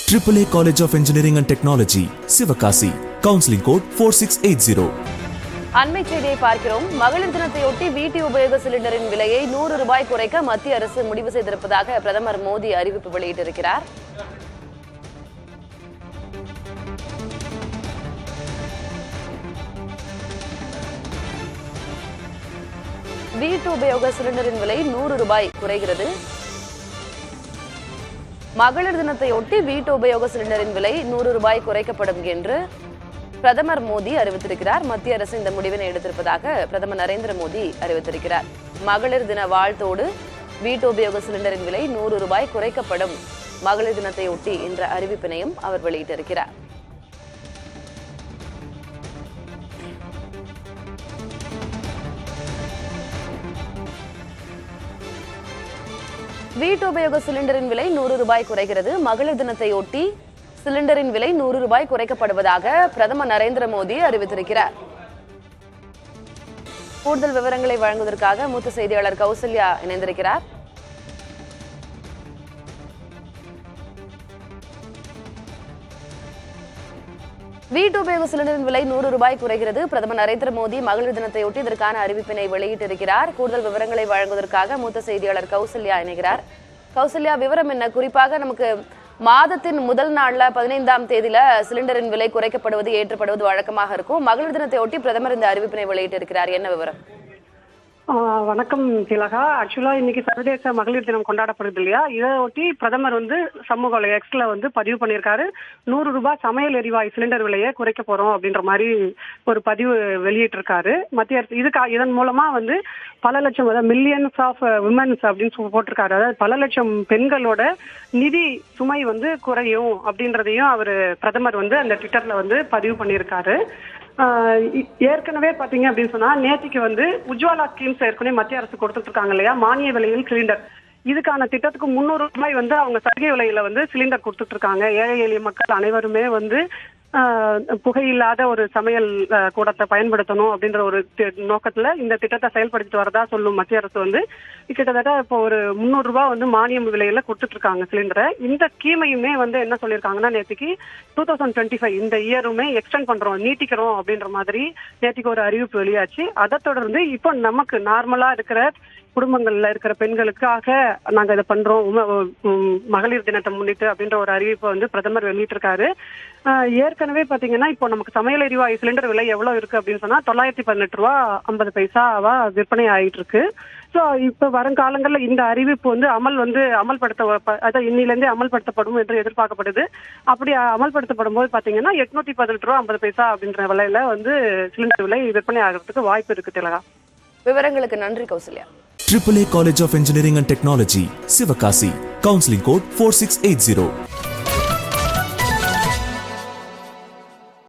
AAA College of Engineering and Technology, Sivakasi. Counseling code 4680. அண்மை செய்தியை பார்க்கிறோம். மகளிர் தினத்தையொட்டி வீட்டு உபயோக சிலிண்டரின் விலையை 100 ரூபாய் குறைக்க மத்திய அரசு முடிவு செய்திருப்பதாக பிரதமர் மோடி அறிவிப்பு வெளியிட்டிருக்கிறார். வீட்டு உபயோக சிலிண்டரின் விலை 100 ரூபாய் குறைகிறது. மகளிர் தினத்தையொட்டி வீட்டு உபயோக சிலிண்டரின் விலை 100 ரூபாய் குறைக்கப்படும் என்று பிரதமர் மோடி அறிவித்திருக்கிறார். மத்திய அரசு இந்த முடிவினை எடுத்திருப்பதாக பிரதமர் நரேந்திர மோடி அறிவித்திருக்கிறார். மகளிர் தின வாழ்த்தோடு வீட்டு உபயோக சிலிண்டரின் விலை 100 ரூபாய் குறைக்கப்படும் மகளிர் தினத்தையொட்டி என்ற அறிவிப்பினையும் அவர் வெளியிட்டிருக்கிறார். வீட்டு உபயோக சிலிண்டரின் விலை 100 ரூபாய் குறைகிறது. மகளிர் தினத்தையொட்டி சிலிண்டரின் விலை 100 ரூபாய் குறைக்கப்படுவதாக பிரதமர் நரேந்திர மோடி அறிவித்திருக்கிறார். கூடுதல் விவரங்களை வழங்குவதற்காக மூத்த செய்தியாளர் கௌசல்யா இணைந்திருக்கிறார். வீட்டு உபயோக சிலிண்டரின் விலை 100 ரூபாய் குறைகிறது. பிரதமர் நரேந்திர மோடி மகளிர் தினத்தையொட்டி இதற்கான அறிவிப்பினை வெளியிட்டிருக்கிறார். கூடுதல் விவரங்களை வழங்குவதற்காக மூத்த செய்தியாளர் கௌசல்யா இணைகிறார். கௌசல்யா, விவரம் என்ன? குறிப்பாக நமக்கு மாதத்தின் முதல் நாள்ல 15ஆம் தேதியில சிலிண்டரின் விலை குறைக்கப்படுவது ஏற்றப்படுவது வழக்கமாக இருக்கும். மகளிர் தினத்தையொட்டி பிரதமர் இந்த அறிவிப்பினை வெளியிட்டிருக்கிறார். என்ன விவரம்? வணக்கம் திலகா. ஆக்சுவலா இன்னைக்கு சர்வதேச மகளிர் தினம் கொண்டாடப்படுது இல்லையா? இதை ஒட்டி பிரதமர் சமூக எக்ஸ்ல பதிவு பண்ணியிருக்காரு. 100 ரூபாய் சமையல் எரிவாயு சிலிண்டர் விலையை குறைக்க போறோம் அப்படின்ற மாதிரி ஒரு பதிவு வெளியிட்டிருக்காரு மத்திய அரசு. இதன் மூலமா பல லட்சம், அதாவது மில்லியன்ஸ் ஆஃப் விமன்ஸ் அப்படின்னு போட்டிருக்காரு. அதாவது பல லட்சம் பெண்களோட நிதி சுமை குறையும் அப்படின்றதையும் அவர் பிரதமர் அந்த ட்விட்டர்ல பதிவு பண்ணியிருக்காரு. ஏற்கனவே பாத்தீங்க அப்படின்னு சொன்னா நேற்றுக்கு உஜ்வாலா ஸ்கீம்ஸ் ஏற்கனவே மத்திய அரசு கொடுத்துட்டு இருக்காங்க இல்லையா, மானிய விலையில் சிலிண்டர். இதுக்கான திட்டத்துக்கு 300 ரூபாய் அவங்க சலுகை விலையில சிலிண்டர் கொடுத்துட்டு இருக்காங்க. ஏழை எளிய மக்கள் அனைவருமே புகையில்லாத ஒரு சமையல் கூடத்தை பயன்படுத்தணும் அப்படின்ற ஒரு நோக்கத்துல இந்த திட்டத்தை செயல்படுத்திட்டு வரதா சொல்லும் மத்திய அரசு. கிட்டத்தட்ட இப்போ ஒரு 300 ரூபாய் மானியம் விலையில கொடுத்துட்டு இருக்காங்க சிலிண்டரை. இந்த ஸ்கீமையுமே என்ன சொல்லியிருக்காங்கன்னா நேற்றுக்கு 2025 இந்த இயருமே எக்ஸ்டெண்ட் பண்றோம், நீட்டிக்கிறோம் அப்படின்ற மாதிரி நேற்றுக்கு ஒரு அறிவிப்பு வெளியாச்சு. அதை தொடர்ந்து இப்போ நமக்கு நார்மலா இருக்கிற குடும்பங்கள்ல இருக்கிற பெண்களுக்காக நாங்க இதை பண்றோம் மகளிர் தினத்தை முன்னிட்டு அப்படின்ற ஒரு அறிவிப்பை பிரதமர் வெளியிட்டிருக்காரு. ஏற்கனவே பாத்தீங்கன்னா இப்போ நமக்கு சமையல் எரிவாயு சிலிண்டர் விலை எவ்வளவு இருக்கு அப்படின்னு சொன்னா 918 ரூபா 50 பைசாவா விற்பனை ஆயிட்டு இருக்கு. சோ இப்ப வருங்காலங்கள்ல இந்த அறிவிப்பு அமல்படுத்த இன்னில இருந்தே அமல்படுத்தப்படும் என்று எதிர்பார்க்கப்படுது. அப்படி அமல்படுத்தப்படும் போது பாத்தீங்கன்னா 818 ரூபா 50 பைசா அப்படின்ற விலையில சிலிண்டர் விலை விற்பனை ஆகிறதுக்கு வாய்ப்பு இருக்கு திலகா. விவரங்களுக்கு நன்றி Kausalya. AAA College of Engineering and Technology, Sivakasi. Counseling code 4680.